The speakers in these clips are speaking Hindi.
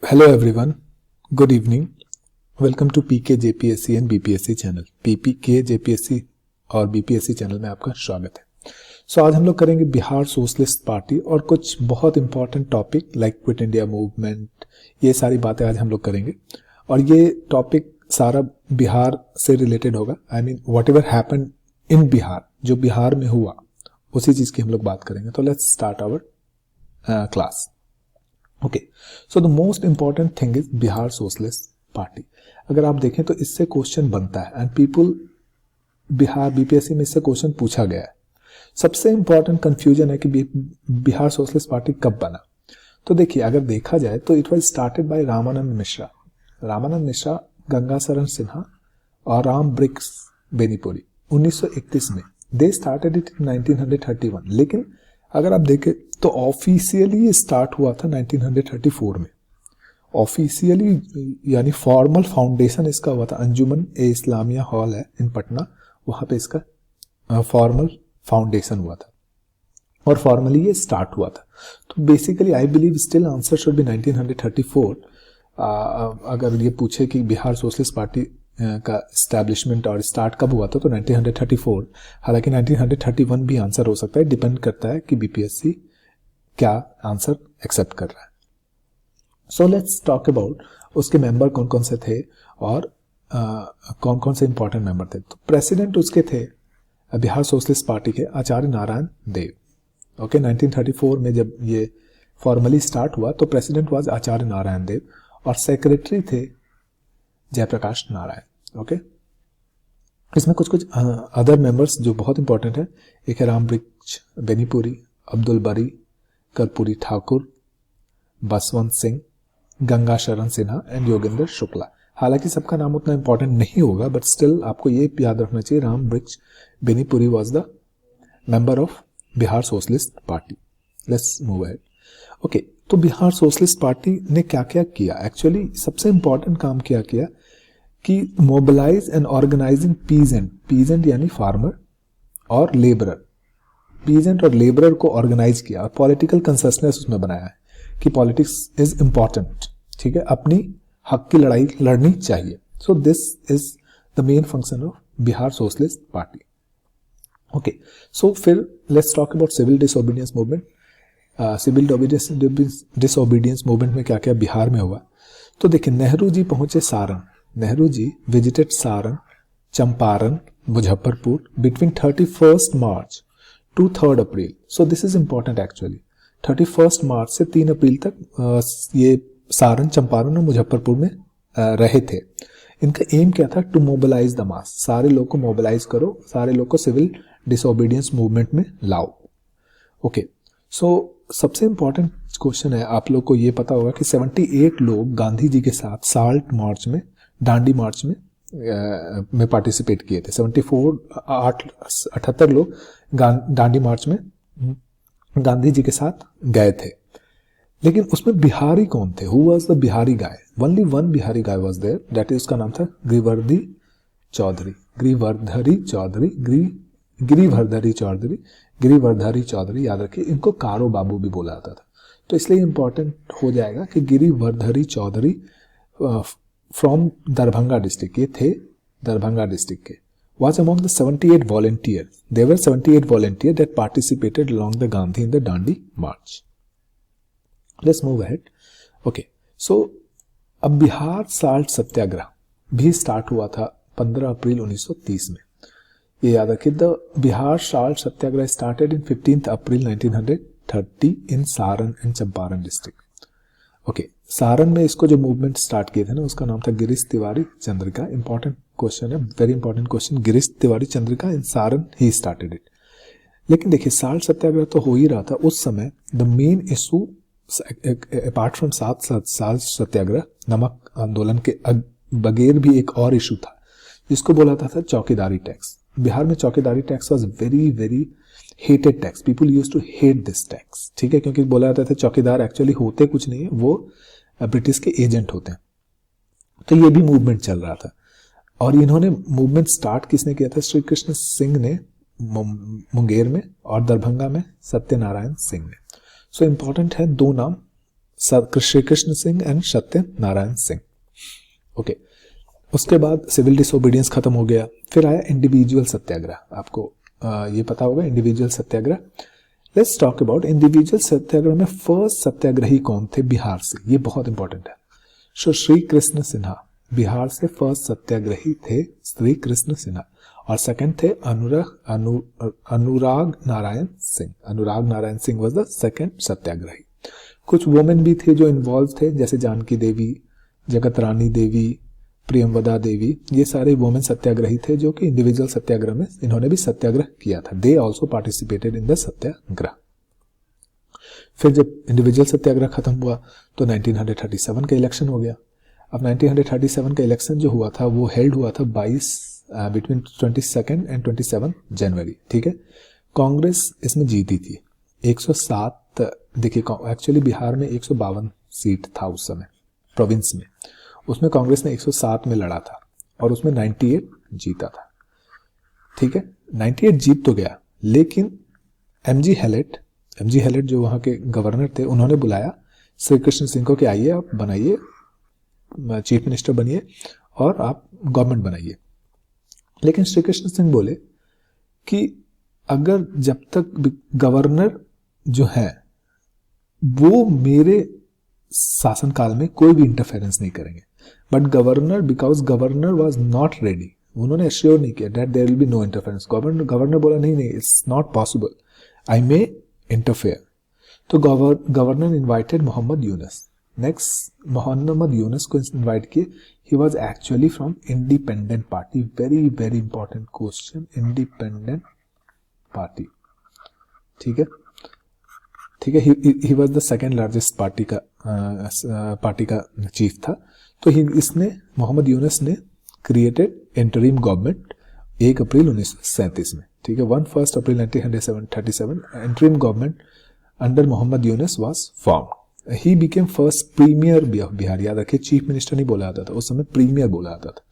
Hello everyone, good evening. Welcome to PK JPSC and BPSC channel. PPK JPSC और BPSC चैनल में आपका स्वागत है. आज हम लोग करेंगे बिहार सोशलिस्ट पार्टी और कुछ बहुत important topic like quit India movement. ये सारी बातें आज हम लोग करेंगे और ये टॉपिक सारा बिहार से रिलेटेड होगा. I mean what ever happen in Bihar, जो बिहार में हुआ उसी चीज की हम लोग बात करेंगे. तो let's start our class. Okay, so the most important thing is Bihar socialist Party. अगर आप देखें तो इससे क्वेश्चन बनता है एंड पीपल बिहार बीपीएससी में इससे क्वेश्चन पूछा गया है. सबसे इंपॉर्टेंट कंफ्यूजन है कि बिहार सोशलिस्ट पार्टी कब बना. तो देखिए, अगर देखा जाए तो it was started by Ramanand Mishra, Gangasharan Sinha और राम ब्रिक्स बेनीपुरी 1931 में. They started it in 1931. लेकिन अगर आप देखें तो ऑफिशियली ये स्टार्ट हुआ था 1934 में. ऑफिशियली यानी फॉर्मल फाउंडेशन इसका हुआ था अंजुमन ए इस्लामिया हॉल है इन पटना, वहां पे इसका फॉर्मल फाउंडेशन हुआ था और फॉर्मली ये स्टार्ट हुआ था. तो basically I believe still answer should be 1934. अगर ये पूछे कि बिहार सोशलिस्ट पार्टी का एस्टैब्लिशमेंट और स्टार्ट कब हुआ था तो 1934. हालांकि 1931 भी आंसर हो सकता है, डिपेंड करता है कि बीपीएससी क्या आंसर एक्सेप्ट कर रहा है. सो लेट्स टॉक अबाउट उसके मेंबर कौन कौन से थे और कौन कौन से इंपॉर्टेंट मेंबर थे. तो प्रेसिडेंट उसके थे बिहार सोशलिस्ट पार्टी के आचार्य नारायण देव. ओके, 1934 में जब ये फॉर्मली स्टार्ट हुआ तो प्रेसिडेंट वाज आचार्य नारायण देव और सेक्रेटरी थे जयप्रकाश नारायण. ओके, इसमें कुछ अदर मेंबर्स जो बहुत इंपॉर्टेंट है. एक है राम ब्रिक्स बेनीपुरी, अब्दुल बरी कर्पूरी ठाकुर, बसवंत सिंह, गंगाशरण सिन्हा एंड योगेंद्र शुक्ला. हालांकि सबका नाम उतना इंपॉर्टेंट नहीं होगा बट स्टिल आपको ये याद रखना चाहिए Ram Briksh Benipuri was the member of Bihar socialist Party. Let's move ahead. Okay, तो बिहार सोशलिस्ट पार्टी ने क्या क्या किया. एक्चुअली सबसे इंपॉर्टेंट काम क्या किया कि मोबिलाइज एंड ऑर्गेनाइजिंग पीजेंट यानी फार्मर और लेबरर, पीजेंट और लेबरर को ऑर्गेनाइज किया और पॉलिटिकल कंसिस्टेंस उसमें बनाया है कि पॉलिटिक्स इज इंपॉर्टेंट. ठीक है, अपनी हक की लड़ाई लड़नी चाहिए. So this is the main function of Bihar socialist party. Okay, so फिर let's talk about civil disobedience movement. Civil disobedience movement में क्या क्या बिहार में हुआ. तो देखिए, नेहरू जी पहुंचे Saran. Nehru ji visited Saran, Champaran, Muzaffarpur between 31 March to 3 April. So this is important actually. 31 March से 3 अप्रैल तक ये सारण, चंपारण और मुजफ्फरपुर में रहे थे. इनका एम क्या था? To mobilise the mass. सारे लोग को मोबिलाइज करो, सारे लोग को सिविल डिसोबीडियंस मूवमेंट में लाओ. ओके, सो सबसे इंपॉर्टेंट क्वेश्चन है, आप लोग को ये पता होगा कि 78 लोग गांधी जी के साथ साल्ट मार्च में, दांडी मार्च में पार्टिसिपेट किए थे. 78 लोग दांडी मार्च में गांधी जी के साथ गए थे. लेकिन उसमें बिहारी कौन थे? Who was the Bihari guy? Only one Bihari guy was there, that is, उसका नाम था गिरिवर्धरी चौधरी. याद रखिए, इनको कारो बाबू भी बोला जाता था. तो इसलिए इंपॉर्टेंट हो जाएगा कि गिरिवर्धरी चौधरी फ्रॉम दरभंगा डिस्ट्रिक्ट, ये थे दरभंगा डिस्ट्रिक्ट के. was among the 78 volunteers. There were 78 volunteers that participated along the Gandhi in the Dandi March. Let's move ahead. Okay, so अब बिहार साल्ट सत्याग्रह भी स्टार्ट हुआ था 15 अप्रैल 1930 में. ये याद रखिए, the Bihar salt Satyagraha started in 15 April 1930 in Saran and Champaran district. Okay, Saran में इसको जो मूवमेंट स्टार्ट किए थे ना, उसका नाम था गिरीश तिवारी चंद्रिका. इंपॉर्टेंट क्वेश्चन है, very important question. Girish Tiwari Chandrika in Saran he started it. लेकिन देखिए, साल्ट सत्याग्रह तो हो ही रहा था उस समय. The main issue apart from salt satyagraha, नमक आंदोलन के बगैर भी एक और इशू था जिसको बोला था चौकीदारी टैक्स. बिहार में chowkidari tax was very very hated tax. People used to hate this tax. ठीक है, क्योंकि बोला जाता था चौकीदार एक्चुअली होते कुछ नहीं है, वो ब्रिटिश के एजेंट होते हैं. तो ये भी मूवमेंट चल रहा था और इन्होंने मूवमेंट स्टार्ट किसने किया था? श्री कृष्ण सिंह ने मुंगेर में और दरभंगा में सत्यनारायण सिंह ने. सो इंपॉर्टेंट है दो नाम, श्री कृष्ण सिंह एंड सत्य नारायण सिंह। ओके, उसके बाद सिविल डिसोबीडियंस खत्म हो गया, फिर आया इंडिविजुअल सत्याग्रह। आपको ये पता होगा individual satyagraha. Let's talk about individual satyagraha में फर्स्ट सत्याग्रही कौन थे बिहार से, ये बहुत इंपॉर्टेंट है। सो श्री कृष्ण सिन्हा बिहार से फर्स्ट सत्याग्रही थे, श्री कृष्ण सिन्हा। और सेकंड थे Anurag Narayan Singh. Anurag Narayan Singh was the second satyagrahi. कुछ वुमेन भी थे जो इन्वॉल्व थे, जैसे जानकी देवी, जगत रानी देवी, प्रियमवदा देवी, ये सारे वुमेन सत्याग्रही थे जो कि इंडिविजुअल सत्याग्रह में इन्होंने भी सत्याग्रह किया था। They also participated in the satyagraha. फिर जब इंडिविजुअल सत्याग्रह खत्म हुआ तो 1937 का इलेक्शन हो गया। अब 1937 का इलेक्शन जो हुआ था वो हेल्ड हुआ था बिटवीन 22 एंड 27 जनवरी। ठीक है, कांग्रेस इसमें जीती थी 107। देखिए एक्चुअली बिहार में 152 सीट था उस समय प्रोविंस में, उसमें कांग्रेस ने 107 में लड़ा था और उसमें 98 जीता था। ठीक है, 98 जीत तो गया, लेकिन एमजी हेलेट जो वहां के गवर्नर थे, उन्होंने बुलाया श्री कृष्ण सिंह को कि आइए आप बनाइए, चीफ मिनिस्टर बनिए और आप गवर्नमेंट बनाइए। लेकिन श्री कृष्ण सिंह बोले कि अगर जब तक गवर्नर जो है वो मेरे शासनकाल में कोई भी इंटरफेरेंस नहीं करेंगे, but governor, because governor was not ready, उन्होंने एश्योर नहीं किया that there will be no interference. Governor बोला नहीं, it's not possible, I may interfere. तो governor invited Mohammad Yunus. Next Mohammad Yunus को इनवाइट किए। He was actually from independent party. Very very important question, independent party. ठीक है, he was the second largest party का चीफ था। तो इसने मोहम्मद यूनुस ने क्रिएटेड इंटरिम गवर्नमेंट 1 अप्रैल 1937 में। ठीक है, 1 April 1937 interim government under Mohammad Yunus was formed. He became first premier Bihar. याद रखिए, चीफ मिनिस्टर नहीं बोला जाता था उस समय, प्रीमियर बोला जाता था।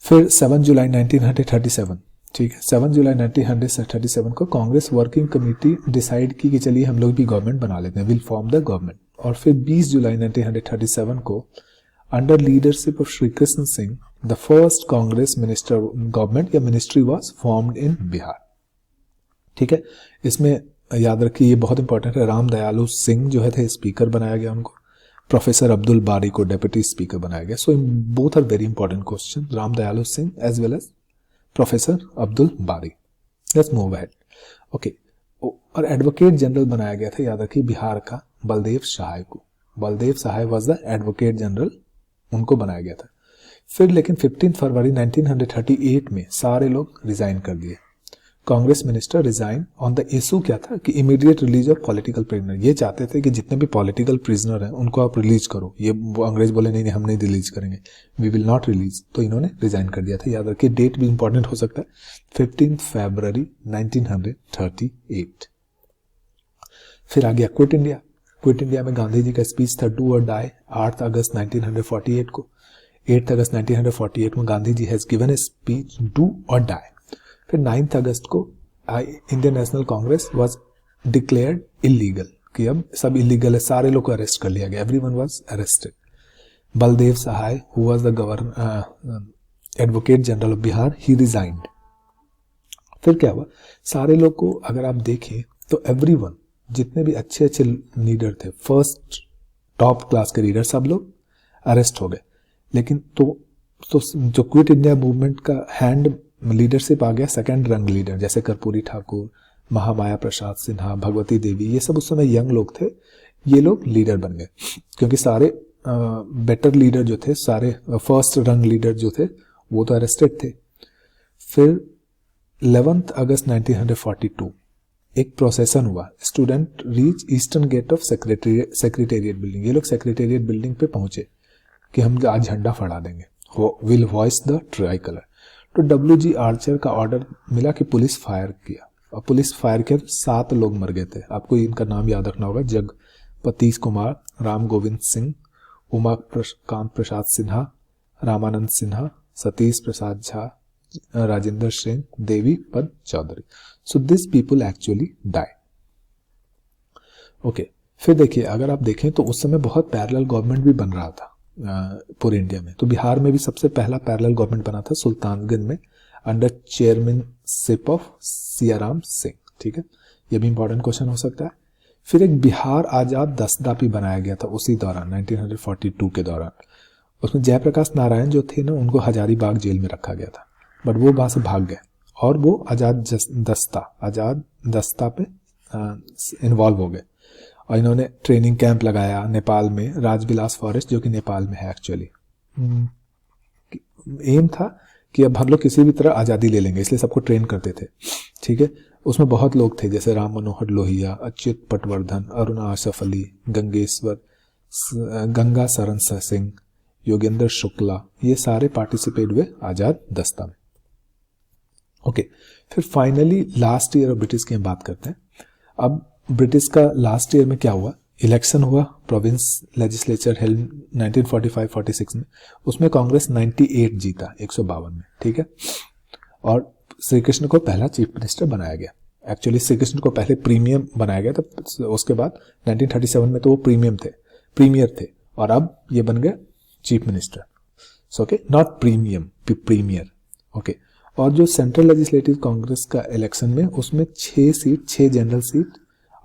फिर 7 जुलाई 1937, ठीक है, 7 जुलाई 1937 को कांग्रेस वर्किंग कमेटी डिसाइड की कि चलिए हम लोग भी गवर्नमेंट बना लेते हैं, विल फॉर्म द गवर्नमेंट। और फिर 20 जुलाई 1937 को under leadership of Shri Krishna Singh the first Congress minister government या ministry was formed in Bihar. ठीक है, इसमें याद रखिए ये बहुत इंपॉर्टेंट है, राम दयालु सिंह जो है थे स्पीकर बनाया गया उनको, प्रोफेसर अब्दुल बारी को डेप्यूटी स्पीकर बनाया गया। So both are very important question, Ram Dayalu Singh as well as professor Abdul Bari. Let's move ahead. Okay, और एडवोकेट जनरल बनाया गया था, याद रखिए, बिहार का बलदेव सहाय को। बलदेव सहाय वाज द एडवोकेट जनरल, उनको बनाया गया था। फिर लेकिन 15 फरवरी 1938 में सारे लोग रिजाइन कर दिए। Congress minister resign on the issue क्या था कि immediate release of political prisoner. ये चाहते थे कि जितने भी पॉलिटिकल प्रिजनर हैं उनको आप रिलीज करो। ये अंग्रेज बोले नहीं हम नहीं रिलीज करेंगे, वी विल नॉट रिलीज, तो इन्होंने रिजाइन कर दिया था। याद रखिए डेट भी इंपॉर्टेंट हो सकता है, 15 फरवरी 1938। फिर आ गया क्विट इंडिया। क्विट इंडिया में गांधी जी का स्पीच था डू और डाई, 8 अगस्त 1948 को। 8 अगस्त 1948 में Gandhi ji has given a speech do और डाई। फिर 9 अगस्त को Indian national Congress was declared illegal, कि अब सब इलीगल है, सारे लोग को अरेस्ट कर लिया गया, everyone was arrested. Baldev Sahay who was the governor advocate general of Bihar, he resigned. फिर क्या हुआ, सारे लोग को अगर आप देखें तो एवरीवन, जितने भी अच्छे अच्छे लीडर थे, फर्स्ट टॉप क्लास के लीडर, सब लोग अरेस्ट हो गए। लेकिन तो जो क्विट इंडिया मूवमेंट का हैंड लीडरशिप आ गया सेकंड रंग लीडर, जैसे कर्पूरी ठाकुर, महामाया प्रसाद सिन्हा, भगवती देवी, ये सब उस समय यंग लोग थे, ये लोग लीडर बन गए क्योंकि सारे बेटर लीडर जो थे, सारे फर्स्ट रंग लीडर जो थे वो तो अरेस्टेड थे। फिर 11 अगस्त 1942 एक प्रोसेसन हुआ, student reach eastern gate of secretariat building. ये लोग सेक्रेटेरिएट बिल्डिंग पे पहुंचे कि हम आज झंडा फहरा देंगे, will voice the try colour. तो WG आर्चर का ऑर्डर मिला कि पुलिस फायर किया, और पुलिस फायर किया तो 7 लोग मर गए थे। आपको इनका नाम याद रखना होगा, जगपतीश Kumar, Ram Govind Singh, Umakant Prasad Sinha, Ramanand Sinha, Satish Prasad Jha, Rajendra Singh, Devi Pad Chaudhary. So this people actually die. Okay, फिर देखिए, अगर आप देखें तो उस समय बहुत पैरेलल गवर्नमेंट भी बन रहा था पूरे इंडिया में। तो बिहार में भी सबसे पहला पैरेलल गवर्नमेंट बना था सुल्तानगंज में, under chairmanship of Siyaram Singh. ठीक है, ये भी इंपॉर्टेंट क्वेश्चन हो सकता है। फिर एक बिहार आजाद दस्ता भी बनाया गया था उसी दौरान 1942 के दौरान। उसमें जयप्रकाश नारायण जो थे ना, उनको हजारीबाग जेल में रखा गया था, बट वो वहां से भाग गए और वो आजाद दस्ता पे इन्वॉल्व हो गए। और इन्होंने ट्रेनिंग कैंप लगाया नेपाल में, राजविलास फॉरेस्ट, जो कि नेपाल में है एक्चुअली। एम था कि अब हम लोग किसी भी तरह आज़ादी ले लेंगे, इसलिए सबको ट्रेन करते थे। ठीक है, उसमें बहुत लोग थे, जैसे राम मनोहर लोहिया, अच्युत पटवर्धन, अरुणा आसफ अली, गंगा शरण सिंह, योगेंद्र शुक्ला, ये सारे पार्टिसिपेट हुए आजाद दस्ता में। ओके, फिर finally last year of British की हम बात करते हैं। अब ब्रिटिश का लास्ट ईयर में क्या हुआ, इलेक्शन हुआ, प्रोविंस लेजिस्लेचर हेल्ड 1945-46 में। उसमें कांग्रेस 98 जीता 152 में। ठीक है, और श्री कृष्ण को पहला चीफ मिनिस्टर बनाया गया। एक्चुअली श्री कृष्ण को पहले प्रीमियम बनाया गया था, उसके बाद 1937 में तो वो प्रीमियर थे, और अब ये बन गए chief minister. So okay, not premier. Okay, और जो सेंट्रल लेजिस्लेटिव कांग्रेस का इलेक्शन में, उसमें 6 general seat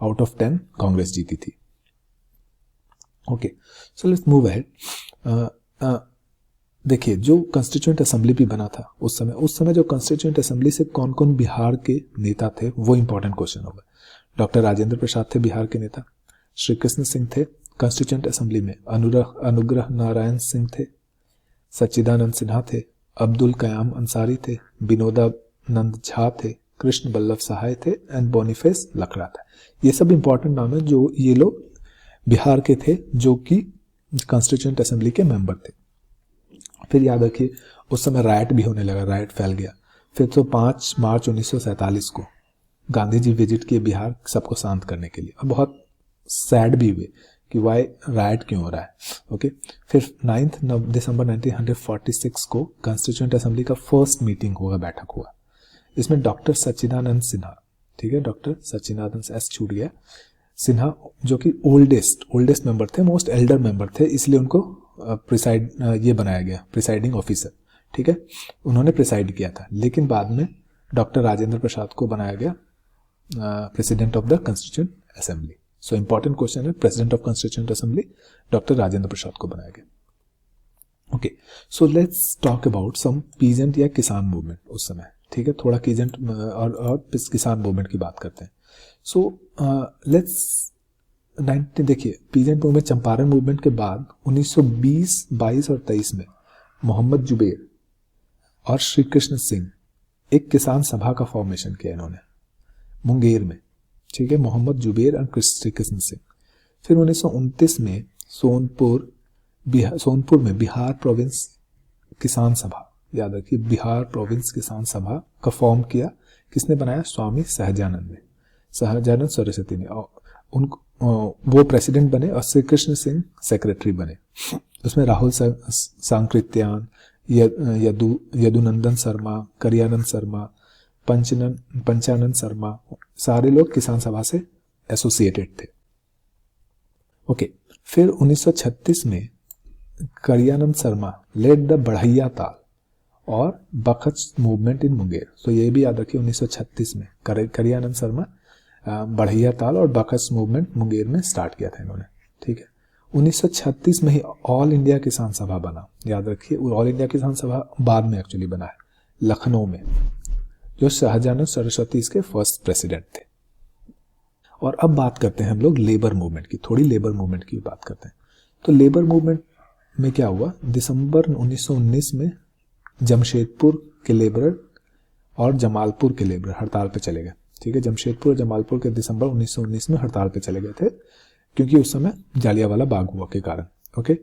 out of 10 Congress जीती थी। Okay, so let's move ahead. देखिए, जो कॉन्स्टिट्यूएंट असेंबली भी बना था उस समय जो कॉन्स्टिट्यूएंट असेंबली से कौन कौन बिहार के नेता थे, वो इंपॉर्टेंट क्वेश्चन होगा। डॉक्टर राजेंद्र प्रसाद थे बिहार के नेता, श्री कृष्ण सिंह थे कॉन्स्टिट्यूएंट असेंबली में, अनुग्रह नारायण सिंह थे, सच्चिदानंद सिन्हा थे, अब्दुल कयाम अंसारी थे, विनोदानंद झा थे, कृष्ण बल्लभ सहाय थे, एंड बोनीफेस लकड़ा था। ये सब इंपॉर्टेंट नाम है जो ये लोग बिहार के थे, जो कि कॉन्स्टिट्यूएंट असेंबली के मेंबर थे। फिर याद रखिए, उस समय राइट भी होने लगा, राइट फैल गया। फिर तो 5 मार्च 1947 को गांधी जी विजिट किए बिहार, सबको शांत करने के लिए। अब बहुत सैड भी हुए कि वाई राइट क्यों हो रहा है। ओके, फिर 9 दिसंबर 1946 को कॉन्स्टिट्यूएंट असेंबली का फर्स्ट मीटिंग हुआ, बैठक हुआ। इसमें डॉक्टर सच्चिदानंद सिन्हा, ठीक है, डॉक्टर सच्चिदानंद एस छूट गया, सिन्हा, जो कि ओल्डेस्ट मेंबर थे, मोस्ट एल्डर मेंबर थे, इसलिए उनको ये बनाया गया प्रिसाइडिंग ऑफिसर। ठीक है, उन्होंने प्रिसाइड किया था, लेकिन बाद में डॉक्टर राजेंद्र प्रसाद को बनाया गया president of the constituent assembly. So important question है, president of constituent assembly doctor Rajendra Prasad को बनाया गया। Okay, so let's talk about some peasant या किसान मूवमेंट उस समय। ठीक है, थोड़ा पीजेंट और किसान मूवमेंट की बात करते हैं। सो लेट्स देखिए, पीजेंट मूवमेंट, चंपारण मूवमेंट के बाद 1920, 22 और 23 में मोहम्मद जुबेर और श्री कृष्ण सिंह एक किसान सभा का फॉर्मेशन किया इन्होंने मुंगेर में। ठीक है, मोहम्मद जुबेर और श्री कृष्ण सिंह। फिर 1929 में सोनपुर में बिहार प्रोविंस किसान सभा, याद रखिए, बिहार प्रोविंस किसान सभा का फॉर्म किया। किसने बनाया? स्वामी सहजानंद सरस्वती ने। वो प्रेसिडेंट बने और श्री कृष्ण सिंह सेक्रेटरी बने। उसमें राहुल सांकृत्यान, यदुनंदन शर्मा, करियानंद शर्मा, पंचानंद शर्मा, सारे लोग किसान सभा से एसोसिएटेड थे। ओके, फिर 1936 में करियानंद शर्मा लेड द बढ़ैया ताल और बखच मूवमेंट इन मुंगेर। तो ये भी याद रखिए, 1936 में करियानंद शर्मा बढ़ैया ताल और बखच मूवमेंट मुंगेर में स्टार्ट किया था इन्होंने। ठीक है, 1936 में ही ऑल इंडिया किसान सभा बना। याद रखिए, ऑल इंडिया किसान सभा बाद में एक्चुअली बना है लखनऊ में, जो सहजानंद सरस्वती इसके फर्स्ट प्रेसिडेंट थे। और अब बात करते हैं हम लोग लेबर मूवमेंट की, थोड़ी लेबर मूवमेंट की बात करते हैं। तो लेबर मूवमेंट में क्या हुआ, दिसंबर 1919 में जमशेदपुर के लेबर और जमालपुर के लेबर हड़ताल पे चले गए। ठीक है, जमशेदपुर और जमालपुर के दिसंबर 1919 में हड़ताल पे चले गए थे, क्योंकि उस समय जालियांवाला बाग हुआ के कारण। ओके,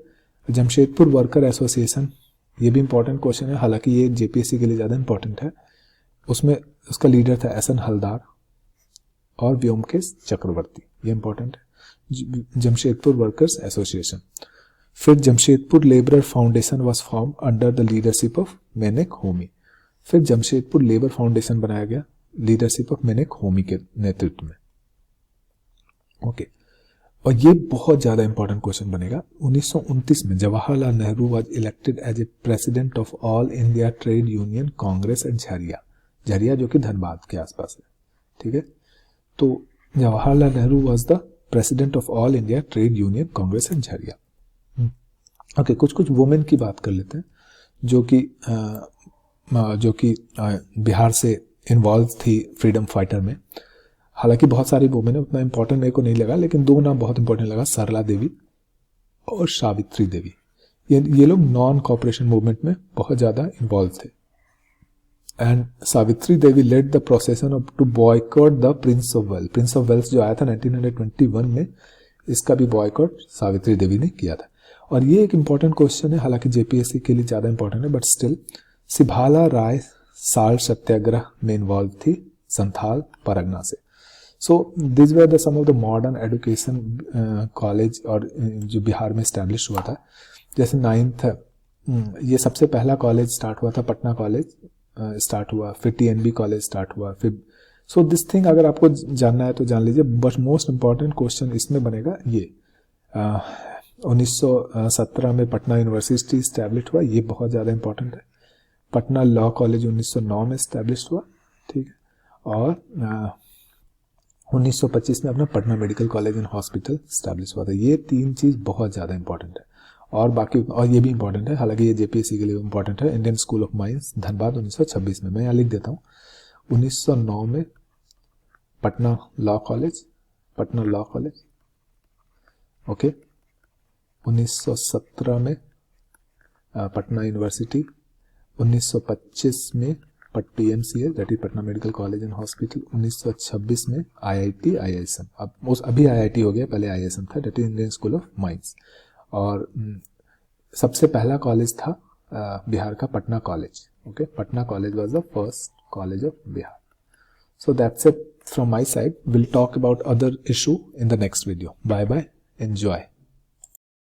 जमशेदपुर वर्कर एसोसिएशन, ये भी इंपॉर्टेंट क्वेश्चन है, हालांकि ये जेपीएससी के लिए ज़्यादा इंपॉर्टेंट है। उसमें उसका लीडर था एसएन हलदार और व्योमकेश चक्रवर्ती, ये इंपॉर्टेंट है, जमशेदपुर वर्कर्स एसोसिएशन। फिर Jamshedpur labour foundation was form under the leadership of Maneck Homi. फिर जमशेदपुर लेबर फाउंडेशन बनाया गया लीडरशिप ऑफ मेनेक होमी के नेतृत्व में। ओके, और ये बहुत ज्यादा इंपॉर्टेंट क्वेश्चन बनेगा। 1929 में Jawaharlal Nehru was elected as a president of All India Trade Union Congress at Jharia, Jharia जो कि धनबाद के आसपास है, ठीक है। तो Jawaharlal Nehru was the president of All India Trade Union Congress at Jharia. Okay, कुछ कुछ वुमेन की बात कर लेते हैं जो कि बिहार से इन्वॉल्व थी फ्रीडम फाइटर में। हालांकि बहुत सारी वुमेन है, उतना इंपॉर्टेंट मेरे को नहीं लगा, लेकिन दो नाम बहुत इंपॉर्टेंट लगा, सरला देवी और सावित्री देवी। ये लोग नॉन कॉपरेशन मूवमेंट में बहुत ज़्यादा इन्वॉल्व थे। And Savitri Devi led the procession of to boycott the Prince of Wales. Prince of Wales जो आया था 1921 में, इसका भी बॉयकॉट सावित्री देवी ने किया था। और ये एक इंपॉर्टेंट क्वेश्चन है, हालांकि जेपीएससी के लिए ज़्यादा इंपॉर्टेंट है, but still Sibhala Rai salt satyagraha में इन्वॉल्व थी संथाल परगना से। So this were the some of the modern education college और जो बिहार में स्टैब्लिश हुआ था। जैसे 9th ये सबसे पहला कॉलेज स्टार्ट हुआ था, पटना कॉलेज स्टार्ट हुआ, फिर TNB कॉलेज स्टार्ट हुआ, फिर सो दिस थिंग अगर आपको जानना है तो जान लीजिए। बट मोस्ट इंपॉर्टेंट क्वेश्चन इसमें बनेगा ये 1917 में पटना यूनिवर्सिटी स्टैब्लिश हुआ, ये बहुत ज़्यादा इंपॉर्टेंट है। पटना लॉ कॉलेज 1909 में स्टैब्लिश हुआ, ठीक है। और 1925 में अपना Patna medical college and hospital establish हुआ था। ये तीन चीज़ बहुत ज़्यादा इंपॉर्टेंट है। और बाकी और ये भी इंपॉर्टेंट है, हालांकि ये जेपीएससी के लिए इंपॉर्टेंट है। Indian school of mines Dhanbad 1926 में, मैं यहाँ लिख देता हूँ। 1909 में पटना लॉ कॉलेज, ओके। 1917 में पटना यूनिवर्सिटी, 1925 में PMCH that is Patna medical college and hospital, 1926 में IIT IISM, अब अभी IIT हो गया, पहले IISM था, that is Indian school of mines. और सबसे पहला कॉलेज था बिहार का Patna college, okay. Patna college was the first college of Bihar. So that's it from my side. We'll talk about other issue in the next video. Bye bye. Enjoy.